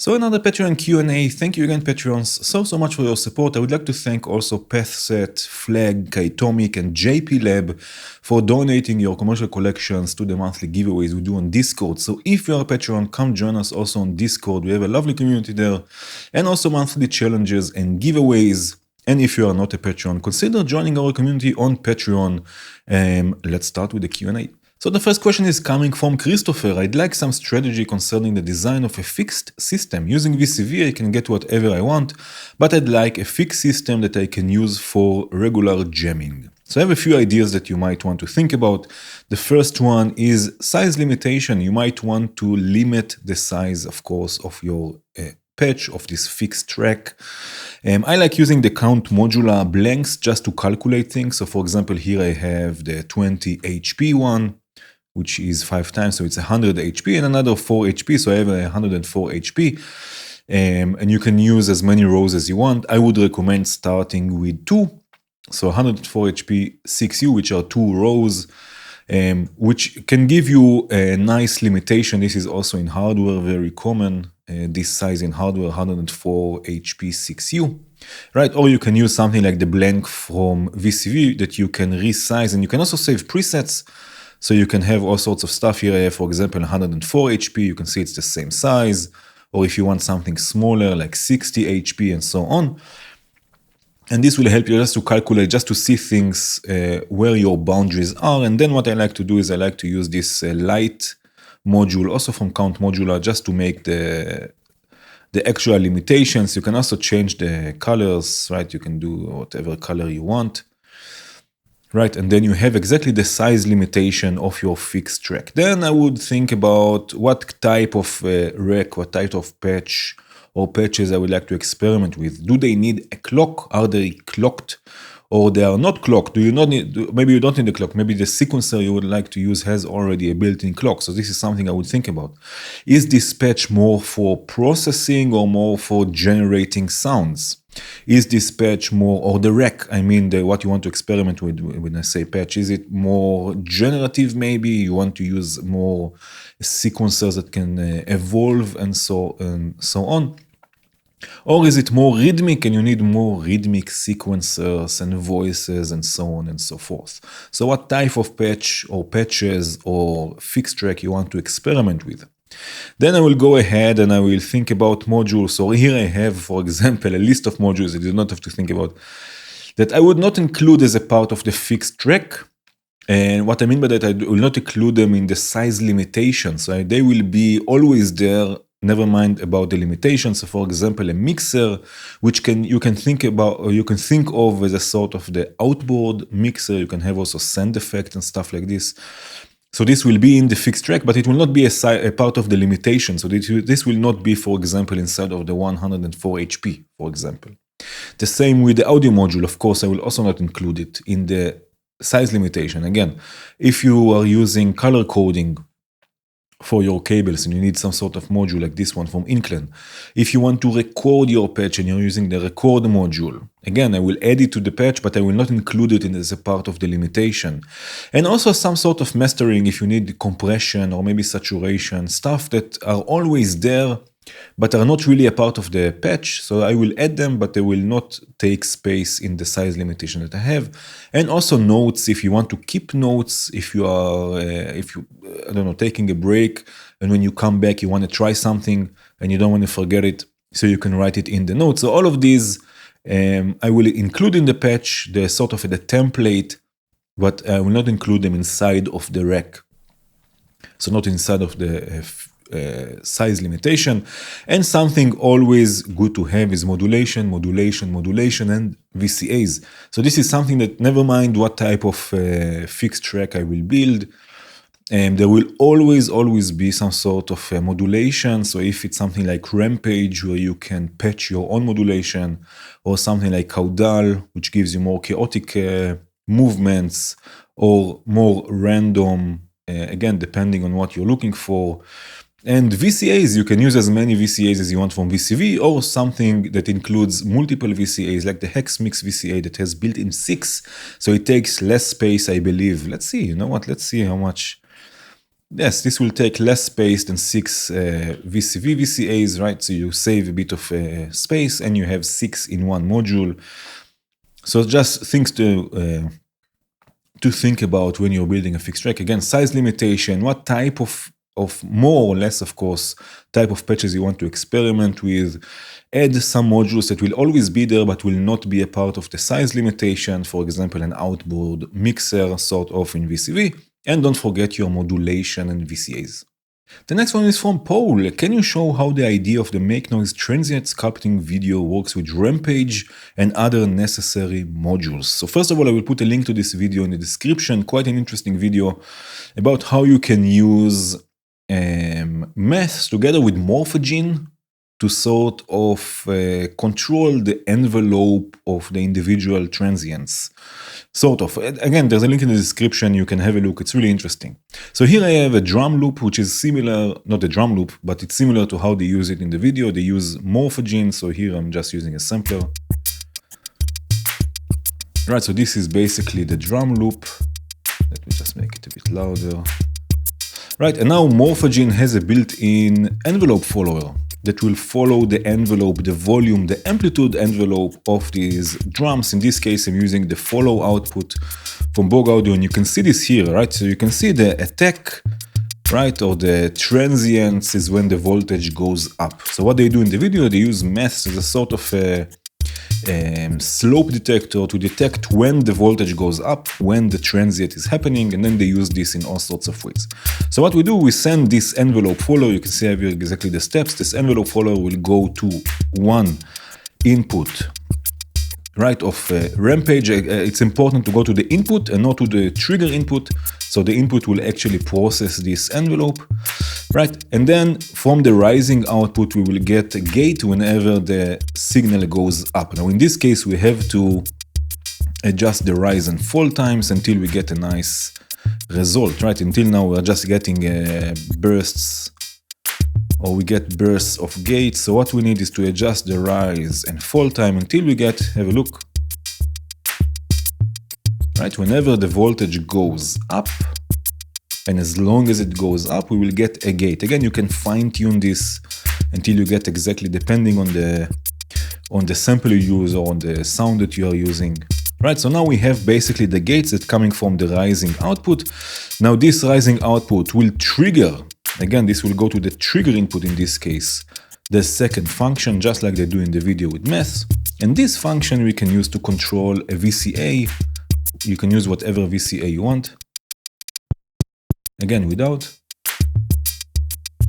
So another Patreon Q&A. Thank you again, Patreons, so much for your support. I would like to thank also PathSet, Flag, Kitomic, and JP Lab for donating your commercial collections to the monthly giveaways we do on Discord. So if you're a Patreon, come join us also on Discord. We have a lovely community there, and also monthly challenges and giveaways. And if you are not a Patreon, consider joining our community on Patreon. Let's start with the Q&A. So the first question is coming from Christopher. I'd like some strategy concerning the design of a fixed system. Using VCV, I can get whatever I want, but I'd like a fixed system that I can use for regular jamming. So I have a few ideas that you might want to think about. The first one is size limitation. You might want to limit the size, of course, of your patch of this fixed track. I like using the count modular blanks just to calculate things. So for example, here I have the 20 HP one, which is 5 times, so it's 100 HP, and another 4 HP, so I have 104 HP. And you can use as many rows as you want. I would recommend starting with 2, so 104 HP 6U, which are 2 rows, which can give you a nice limitation. This is also in hardware very common, this size in hardware, 104 HP 6U. Right, or you can use something like the blank from VCV that you can resize, and you can also save presets. So you can have all sorts of stuff here. I have, for example, 104 HP. You can see it's the same size. Or if you want something smaller, like 60 HP and so on. And this will help you just to calculate, just to see things where your boundaries are. And then what I like to do is I like to use this light module, also from Count Modular, just to make the actual limitations. You can also change the colors, right? You can do whatever color you want. Right, and then you have exactly the size limitation of your fixed track. Then I would think about what type of rack, what type of patch or patches I would like to experiment with. Do they need a clock? Are they clocked? Or they are not clocked? Do you not need, maybe you don't need a clock. Maybe the sequencer you would like to use has already a built-in clock. So this is something I would think about. Is this patch more for processing or more for generating sounds? Is this patch more, or the rack, I mean what you want to experiment with when I say patch, is it more generative maybe? You want to use more sequencers that can evolve and so on? Or is it more rhythmic and you need more rhythmic sequencers and voices and so on and so forth? So what type of patch or patches or fixed track you want to experiment with? Then I will go ahead and I will think about modules. So here I have, for example, a list of modules that you do not have to think about, that I would not include as a part of the fixed track. And what I mean by that, I will not include them in the size limitations. So they will be always there, never mind about the limitations. So for example, a mixer, which you can think about, or you can think of as a sort of the outboard mixer. You can have also sound effect and stuff like this. So this will be in the fixed track, but it will not be a part of the limitation. So this will not be, for example, inside of the 104 HP, for example. The same with the audio module. Of course, I will also not include it in the size limitation. Again, if you are using color coding for your cables and you need some sort of module like this one from Inklen. If you want to record your patch and you're using the record module, again, I will add it to the patch, but I will not include it as a part of the limitation. And also some sort of mastering if you need compression or maybe saturation, stuff that are always there, but are not really a part of the patch. So I will add them, but they will not take space in the size limitation that I have. And also notes, if you want to keep notes, if you are, I don't know, taking a break, and when you come back, you want to try something and you don't want to forget it, so you can write it in the notes. So all of these, I will include in the patch, the sort of the template, but I will not include them inside of the rack. So not inside of the size limitation. And something always good to have is modulation, and VCAs. So this is something that, never mind what type of fixed track I will build, there will always be some sort of modulation. So if it's something like Rampage, where you can patch your own modulation, or something like Caudal, which gives you more chaotic movements, or more random, again, depending on what you're looking for. And VCAs, you can use as many VCAs as you want from VCV, or something that includes multiple VCAs, like the Hex Mix VCA that has built-in 6, so it takes less space, I believe. Let's see, you know what, let's see how much Yes, this will take less space than 6 VCV VCAs, right? So you save a bit of space and you have 6 in one module. So just things to think about when you're building a fixed track. Again, size limitation, what type of more or less, of course, type of patches you want to experiment with. Add some modules that will always be there but will not be a part of the size limitation, for example, an outboard mixer sort of in VCV, and don't forget your modulation and VCAs. The next one is from Paul. Can you show how the idea of the make noise transient sculpting video works with Rampage and other necessary modules? So first of all, I will put a link to this video in the description, quite an interesting video about how you can use maths together with Morphogene to sort of control the envelope of the individual transients. Sort of. Again, there's a link in the description. You can have a look. It's really interesting. So here I have a drum loop, which is similar, not a drum loop, but it's similar to how they use it in the video. They use Morphogene. So here I'm just using a sampler. Right, so this is basically the drum loop. Let me just make it a bit louder. Right, and now Morphogene has a built-in envelope follower that will follow the envelope, the volume, the amplitude envelope of these drums. In this case, I'm using the follow output from Borg Audio, and you can see this here, right? So you can see the attack, right, or the transients is when the voltage goes up. So what they do in the video, they use maths as a sort of a slope detector to detect when the voltage goes up, when the transient is happening, and then they use this in all sorts of ways. So what we do, we send this envelope follower. You can see here exactly the steps. This envelope follower will go to one input, right, of Rampage. It's important to go to the input and not to the trigger input. So the input will actually process this envelope, right? And then from the rising output, we will get a gate whenever the signal goes up. Now, in this case, we have to adjust the rise and fall times until we get a nice result, right? Until now, we're just getting bursts, or we get bursts of gates. So what we need is to adjust the rise and fall time until we get, have a look, right? Whenever the voltage goes up, and as long as it goes up, we will get a gate. Again, you can fine tune this until you get exactly, depending on the sample you use or on the sound that you are using. Right, so now we have basically the gates that coming from the rising output. Now this rising output will trigger, again, this will go to the trigger input in this case, the second function, just like they do in the video with math. And this function we can use to control a VCA. You can use whatever VCA you want. Again, without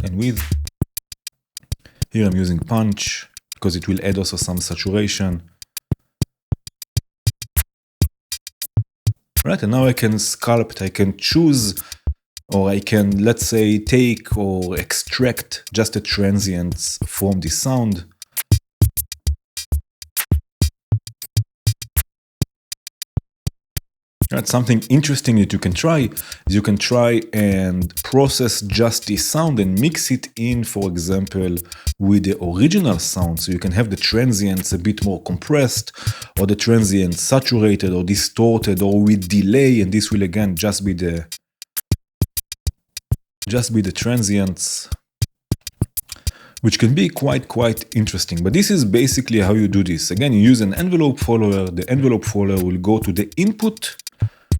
and with. Here I'm using punch because it will add also some saturation. Right, and now I can sculpt, I can choose, or I can, let's say, take or extract just the transients from the sound. Right, something interesting that you can try is you can try and process just the sound and mix it in, for example, with the original sound. So you can have the transients a bit more compressed, or the transients saturated or distorted or with delay, and this will again just be the transients, which can be quite interesting. But this is basically how you do this. Again, you use an envelope follower. The envelope follower will go to the input,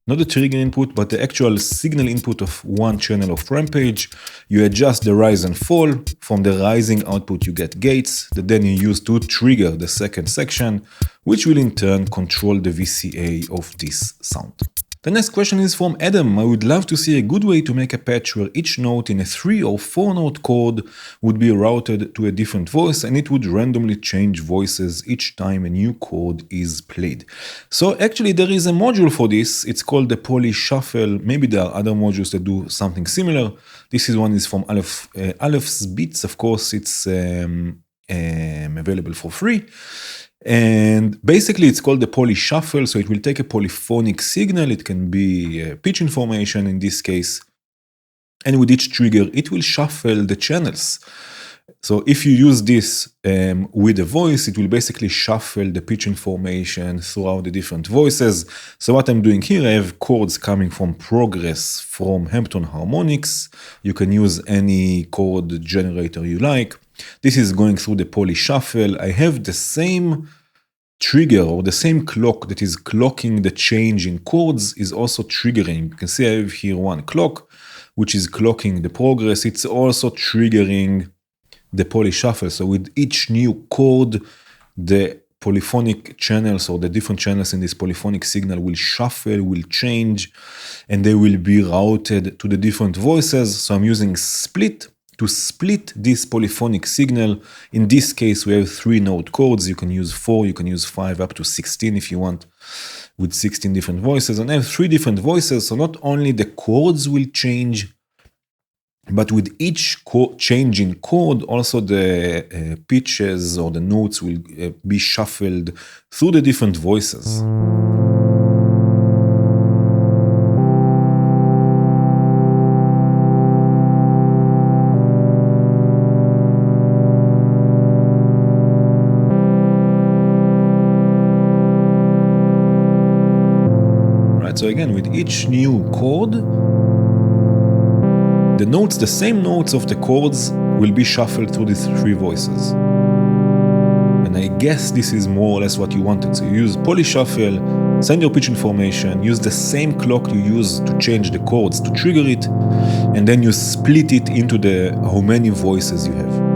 not the trigger input, but the actual signal input of one channel of Rampage. You adjust the rise and fall. From the rising output, you get gates that then you use to trigger the second section, which will in turn control the VCA of this sound. The next question is from Adam. I would love to see a good way to make a patch where each note in a 3 or 4 note chord would be routed to a different voice, and it would randomly change voices each time a new chord is played. So actually there is a module for this. It's called the Poly Shuffle. Maybe there are other modules that do something similar. This one is from Aleph's Beats. Of course, it's available for free. And basically it's called the Poly Shuffle, so it will take a polyphonic signal. It can be pitch information in this case, and with each trigger it will shuffle the channels. So if you use this with a voice, it will basically shuffle the pitch information throughout the different voices. So what I'm doing here, I have chords coming from progress from Hampton Harmonics. You can use any chord generator you like. This is going through the poly shuffle. I have the same trigger or the same clock that is clocking the change in chords is also triggering. You can see I have here one clock, which is clocking the progress. It's also triggering the poly shuffle. So with each new chord, the polyphonic channels or the different channels in this polyphonic signal will shuffle, will change, and they will be routed to the different voices. So I'm using split to split this polyphonic signal. In this case, we have 3 note chords. You can use 4, you can use 5, up to 16 if you want, with 16 different voices. And I have 3 different voices, so not only the chords will change, but with each change in chord, also the pitches or the notes will be shuffled through the different voices. So again, with each new chord, the notes, the same notes of the chords, will be shuffled through these 3 voices. And I guess this is more or less what you wanted. So you use poly shuffle, send your pitch information, use the same clock you use to change the chords to trigger it, and then you split it into how many voices you have.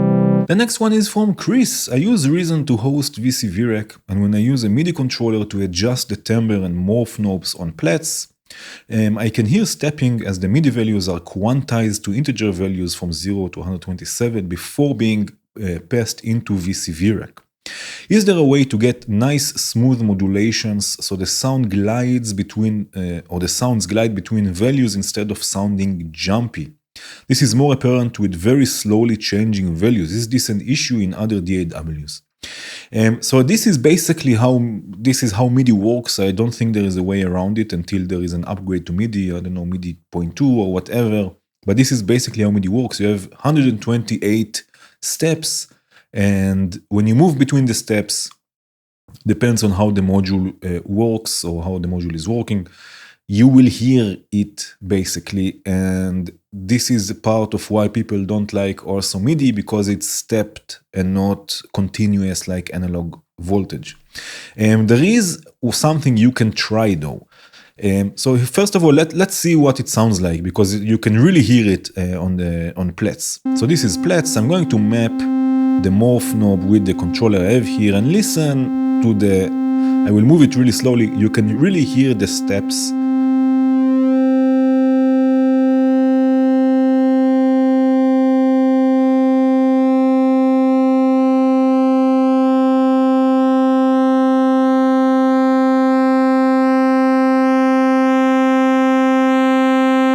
The next one is from Chris. I use Reason to host VC VRAC, and when I use a Midi controller to adjust the timbre and morph knobs on plats, I can hear stepping as the Midi values are quantized to integer values from 0 to 127 before being passed into VC VRAC. Is there a way to get nice smooth modulations so the sound glides between, or the sounds glide between values instead of sounding jumpy? This is more apparent with very slowly changing values. Is this an issue in other DAWs? So this is basically how MIDI works. I don't think there is a way around it until there is an upgrade to MIDI, I don't know, MIDI 0.2 or whatever. But this is basically how MIDI works. You have 128 steps, and when you move between the steps, depends on how the module works or how the module is working, you will hear it basically, and this is part of why people don't like also MIDI, because it's stepped and not continuous like analog voltage. There is something you can try though. So first of all, let's see what it sounds like, because you can really hear it on plats. So this is plats. I'm going to map the morph knob with the controller I have here and listen to I will move it really slowly. You can really hear the steps.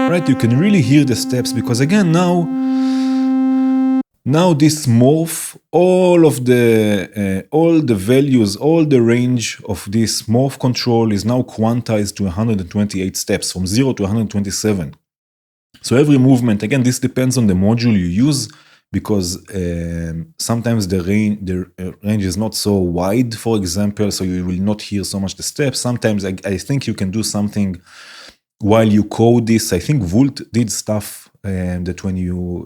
Right, you can really hear the steps, because again, now this morph, all the values, all the range of this morph control is now quantized to 128 steps, from 0 to 127. So every movement, again, this depends on the module you use, because sometimes the range is not so wide, for example, so you will not hear so much the steps. Sometimes I think you can do something while you code this. I think Vult did stuff that when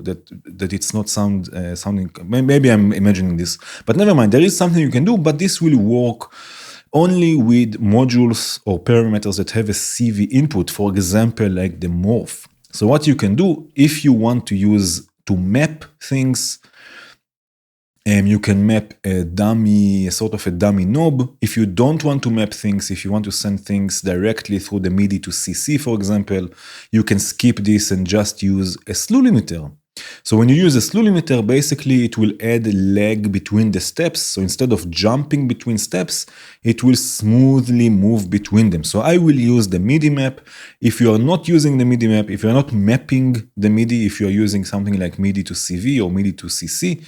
that it's not sounding. Maybe I'm imagining this, but never mind. There is something you can do, but this will work only with modules or parameters that have a CV input. For example, like the morph. So what you can do if you want to map things. You can map sort of a dummy knob. If you don't want to map things, if you want to send things directly through the MIDI to CC, for example, you can skip this and just use a slew limiter. So when you use a slew limiter, basically it will add a lag between the steps. So instead of jumping between steps, it will smoothly move between them. So I will use the MIDI map. If you are not using the MIDI map, if you're not mapping the MIDI, if you're using something like MIDI to CV or MIDI to CC,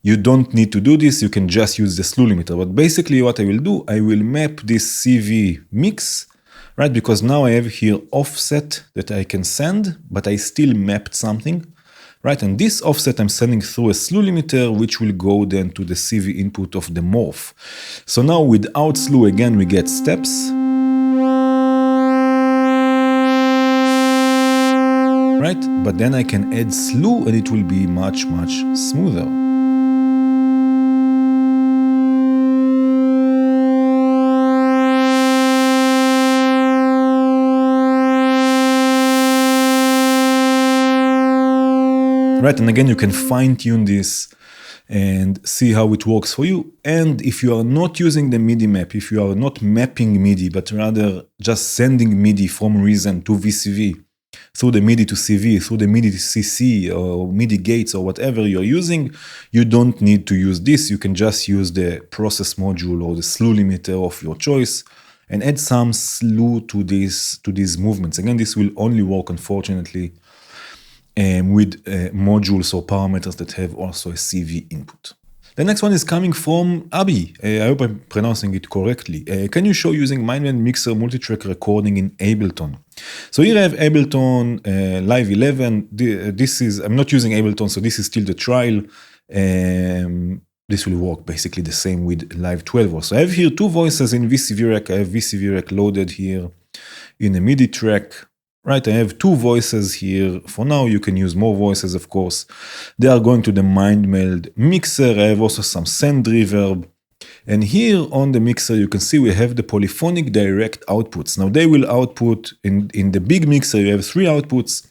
you don't need to do this, you can just use the slew limiter. But basically what I will do, I will map this CV mix, right? Because now I have here offset that I can send, but I still mapped something. right? And this offset I'm sending through a slew limiter, which will go then to the CV input of the morph. So now without slew, again, we get steps, right? But then I can add slew and it will be much, much smoother. Right, and again, you can fine-tune this and see how it works for you. And if you are not using the MIDI map, if you are not mapping MIDI, but rather just sending MIDI from Reason to VCV, through the MIDI to CV, through the MIDI to CC, or MIDI gates, or whatever you're using, you don't need to use this. You can just use the process module or the slew limiter of your choice and add some slew to these movements. Again, this will only work, unfortunately, with modules or parameters that have also a CV input. The next one is coming from Abi. I hope I'm pronouncing it correctly. Can you show using MindMeld Mixer multitrack recording in Ableton? So here I have Ableton Live 11. This is, I'm not using Ableton, so this is still the trial. This will work basically the same with Live 12 also. I have here two voices in VCV Rack. I have VCV Rack loaded here in a Midi track. Right, I have two voices here. For now, you can use more voices, of course. They are going to the MindMeld mixer. I have also some send reverb. And here on the mixer, you can see we have the polyphonic direct outputs. Now they will output, in the big mixer, you have three outputs.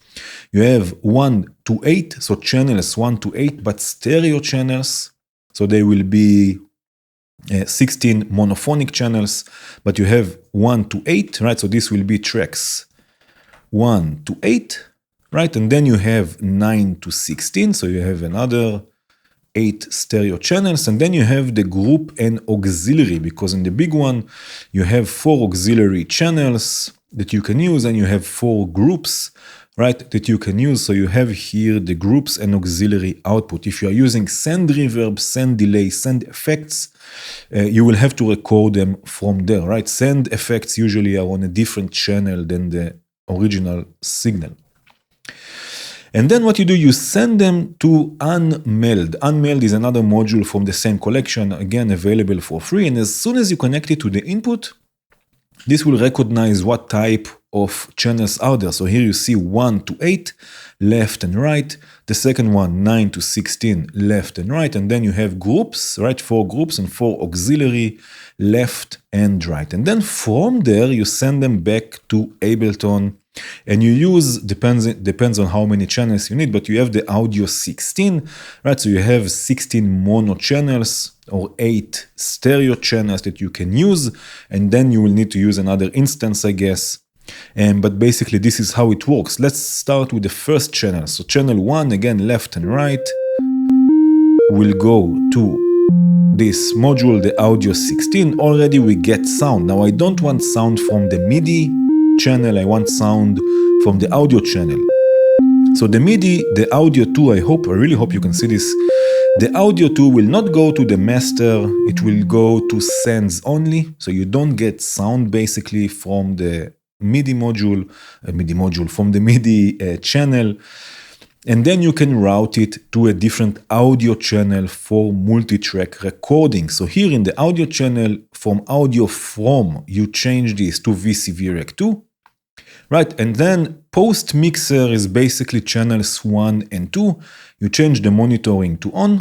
You have 1 to 8, so channels 1 to 8, but stereo channels. So they will be 16 monophonic channels, but you have 1 to 8, right? So this will be tracks 1 to 8, right? And then you have 9 to 16, so you have another 8 stereo channels, and then you have the group and auxiliary, because in the big one, you have 4 auxiliary channels that you can use, and you have 4 groups, right, that you can use. So you have here the groups and auxiliary output. If you are using send reverb, send delay, send effects, you will have to record them from there, right? Send effects usually are on a different channel than the original signal. And then what you do, you send them to Unmeld. Unmeld is another module from the same collection, again, available for free. And as soon as you connect it to the input, this will recognize what type of channels are there. So here you see 1 to 8, left and right. The second one, 9 to 16, left and right. And then you have groups, right? 4 groups and 4 auxiliary, left and right. And then from there, you send them back to Ableton. And you use, depends on how many channels you need, but you have the audio 16, right? So you have 16 mono channels or 8 stereo channels that you can use. And then you will need to use another instance, I guess. But basically, this is how it works. Let's start with the first channel. So channel 1, again, left and right, will go to this module, the audio 16. Already we get sound. Now I don't want sound from the MIDI channel, I want sound from the audio channel. So the MIDI, the audio 2, I really hope you can see this. The audio 2 will not go to the master, it will go to sends only. So you don't get sound basically from the MIDI module, from the MIDI channel. And then you can route it to a different audio channel for multi-track recording. So here in the audio channel, from audio from, you change this to VCV Rack 2, right? And then post mixer is basically channels 1 and 2. You change the monitoring to on,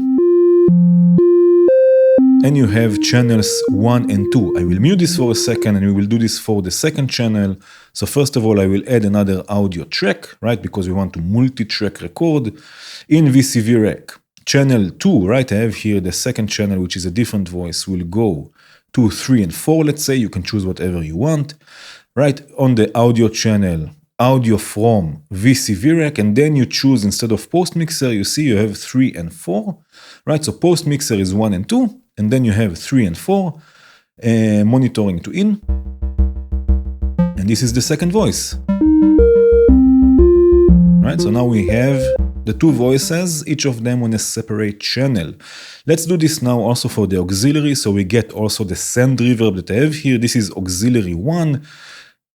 and you have channels 1 and 2. I will mute this for a second, and we will do this for the second channel. So first of all, I will add another audio track, right? Because we want to multi-track record in VCV Rack. Channel 2, right? I have here the second channel, which is a different voice, will go 2, 3, and 4, let's say. You can choose whatever you want, right? On the audio channel, audio from VCV Rack, and then you choose, instead of post mixer, you see you have 3 and 4, right? So post mixer is 1 and 2, and then you have 3 and 4, monitoring to in. And this is the second voice. Right, so now we have the two voices, each of them on a separate channel. Let's do this now also for the auxiliary, so we get also the send reverb that I have here. This is auxiliary 1.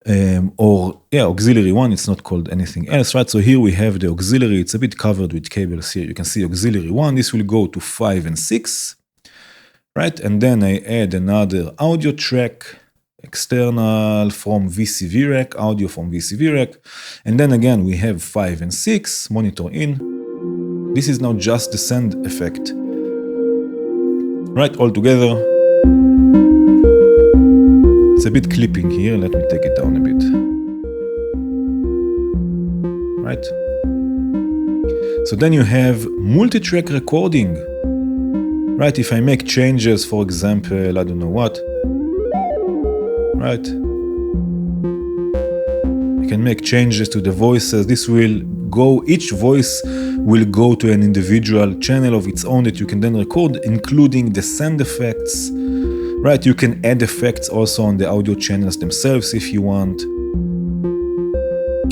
auxiliary one, it's not called anything else, right? So here we have the auxiliary, it's a bit covered with cables here. You can see auxiliary one, this will go to 5 and 6, right? And then I add another audio track, external from VCV rack, audio from VCV rack. And then again, we have 5 and 6, monitor in. This is now just the send effect, right? All together. It's a bit clipping here. Let me take it down a bit. Right? So then you have multi-track recording. Right? If I make changes, for example, I don't know what. Right? I can make changes to the voices. This will go, each voice will go to an individual channel of its own that you can then record, including the send effects. Right, you can add effects also on the audio channels themselves if you want.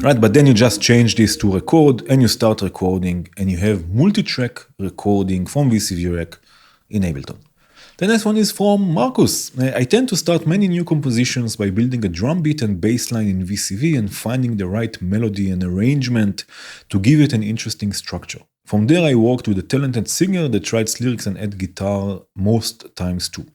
Right, but then you just change this to record and you start recording and you have multi-track recording from VCV rack in Ableton. The next one is from Marcus. I tend to start many new compositions by building a drum beat and bass line in VCV and finding the right melody and arrangement to give it an interesting structure. From there, I worked with a talented singer that writes lyrics and adds guitar most times too.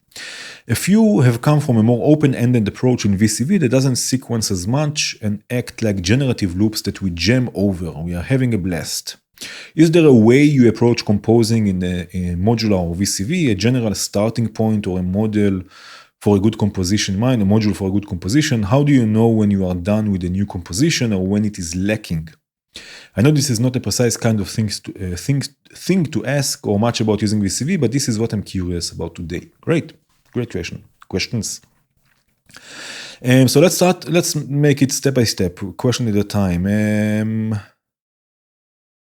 A few have come from a more open-ended approach in VCV that doesn't sequence as much and act like generative loops that we jam over. We are having a blast. Is there a way you approach composing in modular or VCV, a general starting point or a model for a good composition in mind, a module for a good composition? How do you know when you are done with a new composition or when it is lacking? I know this is not a precise kind of thing to ask or much about using VCV, but this is what I'm curious about today. Great questions. So let's make it step by step, question at a time.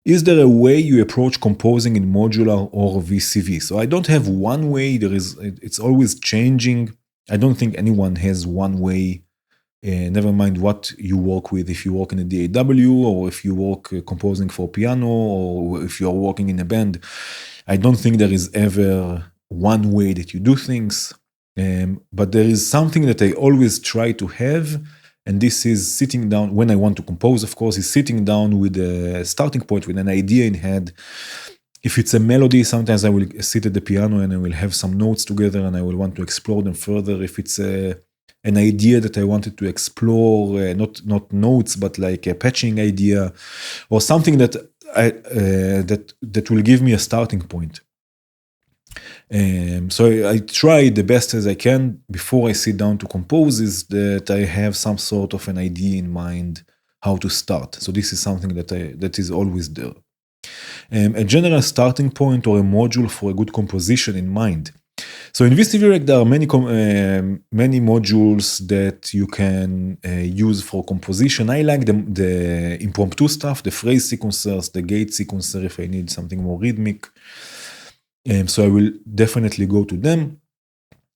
Is there a way you approach composing in modular or VCV? So I don't have one way, it's always changing. I don't think anyone has one way. Never mind what you work with, if you work in a DAW or if you work composing for piano or if you're working in a band. I don't think there is ever one way that you do things, but there is something that I always try to have, and this is sitting down, when I want to compose, of course, is sitting down with a starting point, with an idea in head. If it's a melody, sometimes I will sit at the piano and I will have some notes together and I will want to explore them further. If it's an idea that I wanted to explore, not notes, but like a patching idea or something that that will give me a starting point. So I try the best as I can before I sit down to compose, is that I have some sort of an idea in mind how to start. So this is something that is always there. A general starting point or a module for a good composition in mind. So in VCV rack, there are many modules that you can use for composition. I like the impromptu stuff, the phrase sequencers, the gate sequencer if I need something more rhythmic. So I will definitely go to them.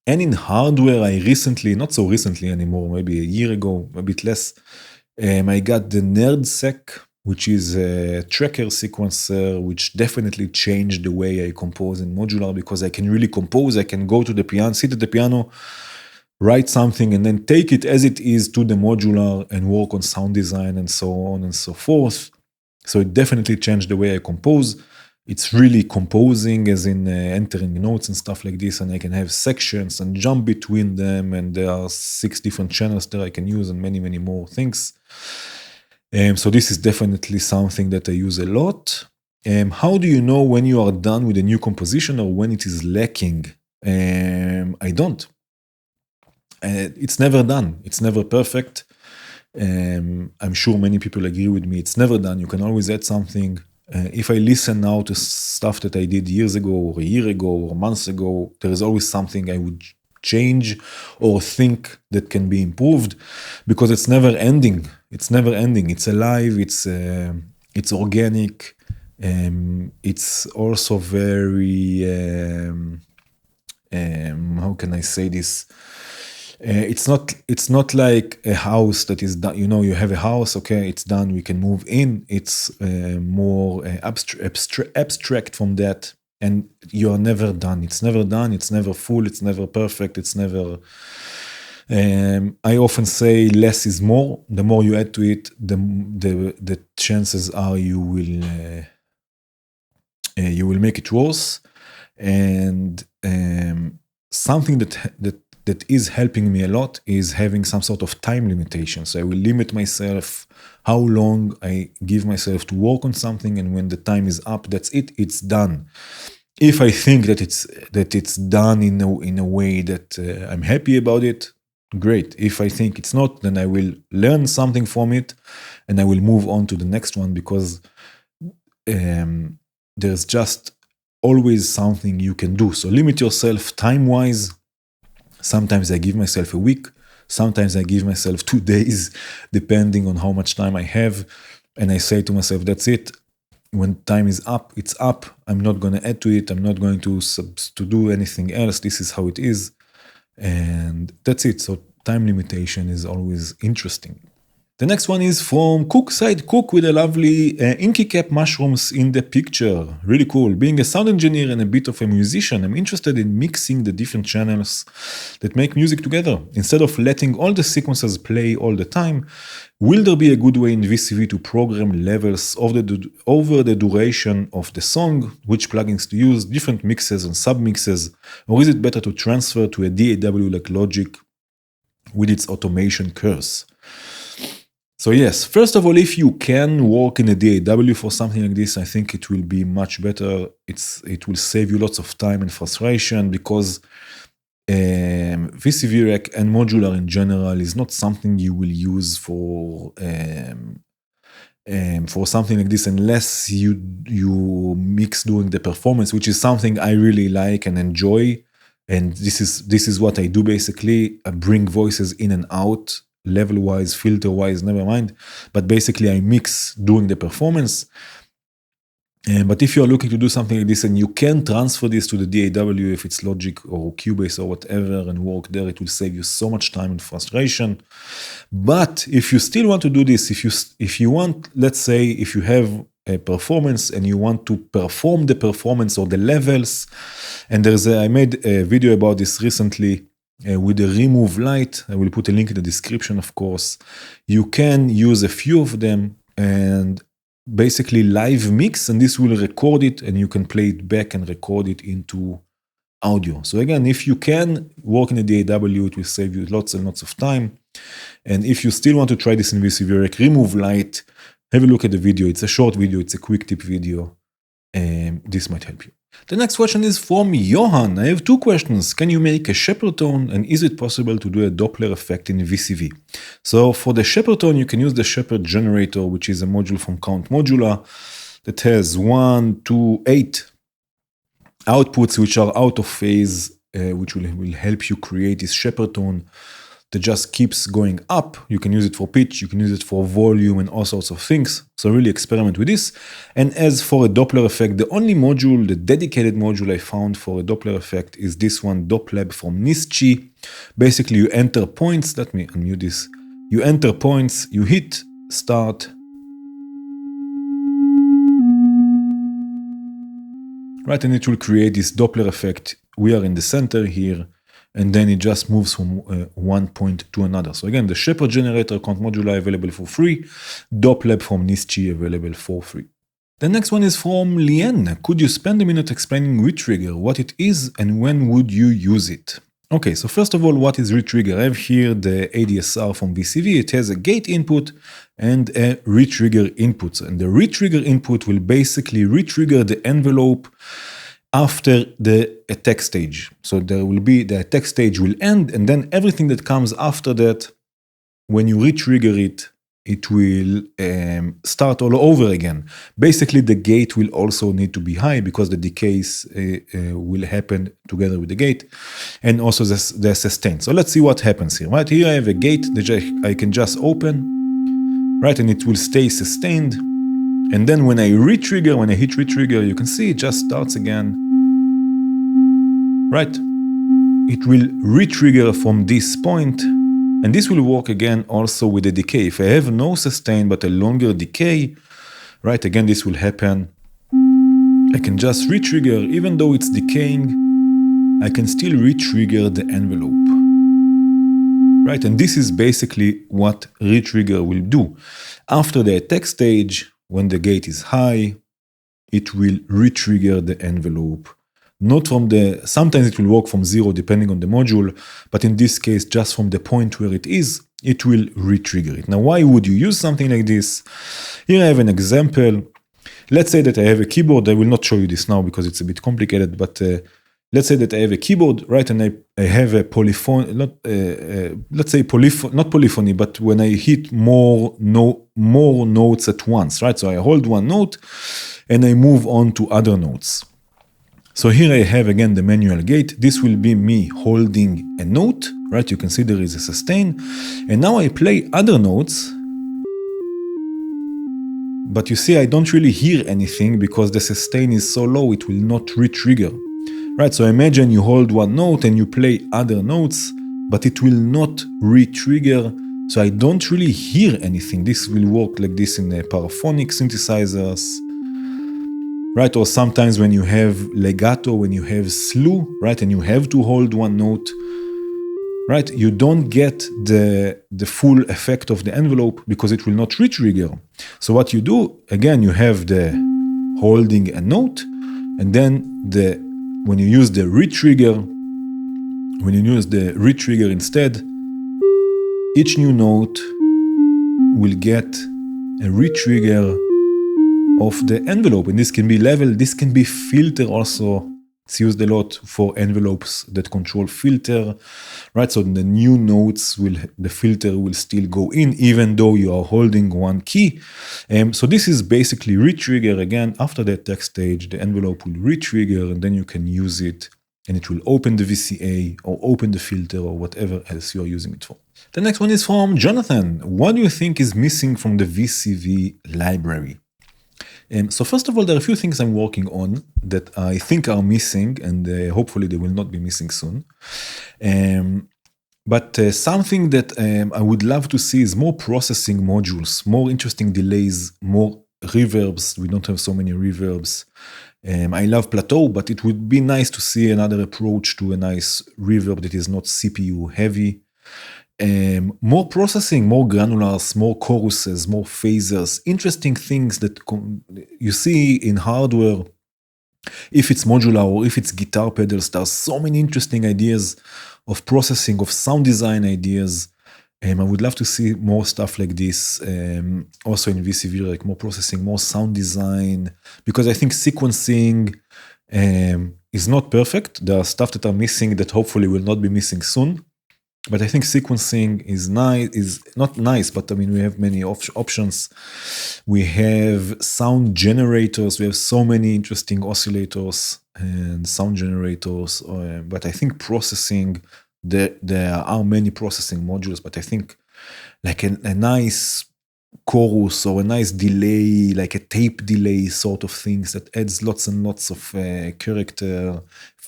And in hardware, I recently, not so recently anymore, maybe a year ago, a bit less, I got the NerdSec, which is a tracker sequencer, which definitely changed the way I compose in modular, because I can really compose. I can go to the piano, sit at the piano, write something, and then take it as it is to the modular and work on sound design and so on and so forth. So it definitely changed the way I compose. It's really composing, as in entering notes and stuff like this, and I can have sections and jump between them, and there are 6 different channels there I can use and many, many more things. So this is definitely something that I use a lot. How do you know when you are done with a new composition or when it is lacking? I don't. It's never done. It's never perfect. I'm sure many people agree with me. It's never done. You can always add something. If I listen now to stuff that I did years ago or a year ago or months ago, there is always something I would change or think that can be improved, because it's never ending. It's never ending. It's alive. It's organic. It's also very, how can I say this? It's not like a house that is done. You know, you have a house, okay, it's done, we can move in. It's more abstract from that, and you are never done. It's never done. It's never full. It's never perfect. It's never I often say less is more. The more you add to it, the chances are you will make it worse. And something that is helping me a lot is having some sort of time limitation. So I will limit myself how long I give myself to work on something, and when the time is up, that's it. It's done. If I think that it's done in a way that I'm happy about it, great. If I think it's not, then I will learn something from it, and I will move on to the next one, because there's just always something you can do. So limit yourself time-wise. Sometimes I give myself a week. Sometimes I give myself 2 days, depending on how much time I have. And I say to myself, that's it. When time is up, it's up. I'm not going to add to it. I'm not going to do anything else. This is how it is. And that's it. So time limitation is always interesting. The next one is from Cookside Cook with a lovely inky cap mushrooms in the picture. Really cool. Being a sound engineer and a bit of a musician, I'm interested in mixing the different channels that make music together. Instead of letting all the sequences play all the time, will there be a good way in VCV to program levels over the duration of the song, which plugins to use, different mixes and submixes, or is it better to transfer to a DAW like Logic with its automation curse? So yes, first of all, if you can work in a DAW for something like this, I think it will be much better. It will save you lots of time and frustration, because VCV rack and modular in general is not something you will use for something like this unless you mix during the performance, which is something I really like and enjoy. And this is what I do basically. I bring voices in and out, level-wise, filter-wise, never mind. But basically, I mix during the performance. But if you're looking to do something like this and you can transfer this to the DAW, if it's Logic or Cubase or whatever, and work there, it will save you so much time and frustration. But if you still want to do this, if you want, let's say, if you have a performance and you want to perform the performance or the levels, and I made a video about this recently, with the remove light. I will put a link in the description, of course. You can use a few of them and basically live mix, and this will record it, and you can play it back and record it into audio. So again, if you can work in a DAW, it will save you lots and lots of time. And if you still want to try this in VCV rack, remove light, have a look at the video. It's a short video. It's a quick tip video. This might help you. The next question is from Johan. I have 2 questions. Can you make a Shepard tone, and is it possible to do a Doppler effect in VCV? So for the Shepard tone, you can use the Shepard generator, which is a module from Count Modular that has 1, 2, 8 outputs which are out of phase, which will help you create this Shepard tone that just keeps going up. You can use it for pitch, you can use it for volume and all sorts of things. So really experiment with this. And as for a Doppler effect, the only module, the dedicated module I found for a Doppler effect is this one, Doplab from Nischi. Basically, you enter points. Let me unmute this. You enter points, you hit start. Right, and it will create this Doppler effect. We are in the center here. And then it just moves from one point to another. So again, the Shepard generator, Count Modular, available for free. Doplab from Nischi, available for free. The next one is from Lien. Could you spend a minute explaining Retrigger, what it is, and when would you use it? Okay, so first of all, what is Retrigger? I have here the ADSR from VCV. It has a gate input and a Retrigger input. And the Retrigger input will basically retrigger the envelope after the attack stage. So there will be, the attack stage will end, and then everything that comes after that, when you retrigger it, it will start all over again. Basically, the gate will also need to be high because the decays will happen together with the gate, and also the sustain. So let's see what happens here. Right here I have a gate that I can just open, right, and it will stay sustained. And then when I retrigger, when I hit retrigger, you can see it just starts again. Right? It will retrigger from this point, and this will work again also with the decay. If I have no sustain but a longer decay, right, again this will happen. I can just retrigger, even though it's decaying, I can still retrigger the envelope. right? And this is basically what Retrigger will do. After the attack stage, when the gate is high, it will retrigger the envelope. Not from sometimes it will work from 0 depending on the module, but in this case, just from the point where it is, it will retrigger it. Now, why would you use something like this? Here I have an example. Let's say that I have a keyboard. I will not show you this now because it's a bit complicated, but let's say that I have a keyboard, right? And I have a polyphony, not polyphony, but when I hit more notes at once, right? So I hold one note and I move on to other notes. So here I have again the manual gate. This will be me holding a note, right? You can see there is a sustain. And now I play other notes. But you see, I don't really hear anything because the sustain is so low, it will not retrigger. Right, so imagine you hold one note and you play other notes, but it will not retrigger. So I don't really hear anything. This will work like this in paraphonic synthesizers. Right, or sometimes when you have legato, when you have slew, right, and you have to hold one note, right, you don't get the full effect of the envelope because it will not retrigger. So what you do, again, you have the holding a note, and then when you use the retrigger instead, each new note will get a retrigger of the envelope. And this can be level, this can be filter also. It's used a lot for envelopes that control filter, right? So the new notes the filter will still go in, even though you are holding one key. So this is basically retrigger. Again, after the attack stage, the envelope will retrigger, and then you can use it, and it will open the VCA or open the filter or whatever else you are using it for. The next one is from Jonathan. What do you think is missing from the VCV library? So first of all, there are a few things I'm working on that I think are missing, and hopefully they will not be missing soon. But something that I would love to see is more processing modules, more interesting delays, more reverbs. We don't have so many reverbs. I love plateau, but it would be nice to see another approach to a nice reverb that is not CPU heavy. More processing, more granulars, more choruses, more phasers, interesting things that you see in hardware. If it's modular or if it's guitar pedals, there are so many interesting ideas of processing, of sound design ideas. I would love to see more stuff like this. Also in VCV, like more processing, more sound design, because I think sequencing is not perfect. There are stuff that are missing that hopefully will not be missing soon. But I think sequencing is not nice, but I mean, we have many options. We have sound generators. We have so many interesting oscillators and sound generators. But I think processing, there are many processing modules, but I think like a nice chorus or a nice delay, like a tape delay sort of things that adds lots and lots of character,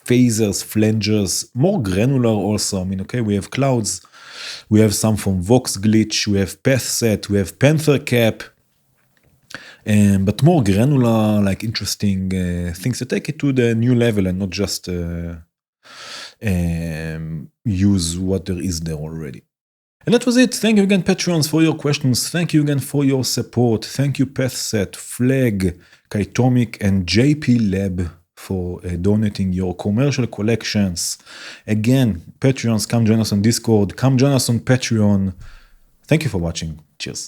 phasers, flangers, more granular also. I mean, okay, we have clouds, we have some from Vox Glitch, we have Path Set, we have Panther Cap, but more granular, like interesting things that take it to the new level and not just use what there is there already. And that was it. Thank you again, Patreons, for your questions. Thank you again for your support. Thank you, PathSet, Flag, Kaitomic, and JP Lab for donating your commercial collections. Again, Patreons, come join us on Discord. Come join us on Patreon. Thank you for watching. Cheers.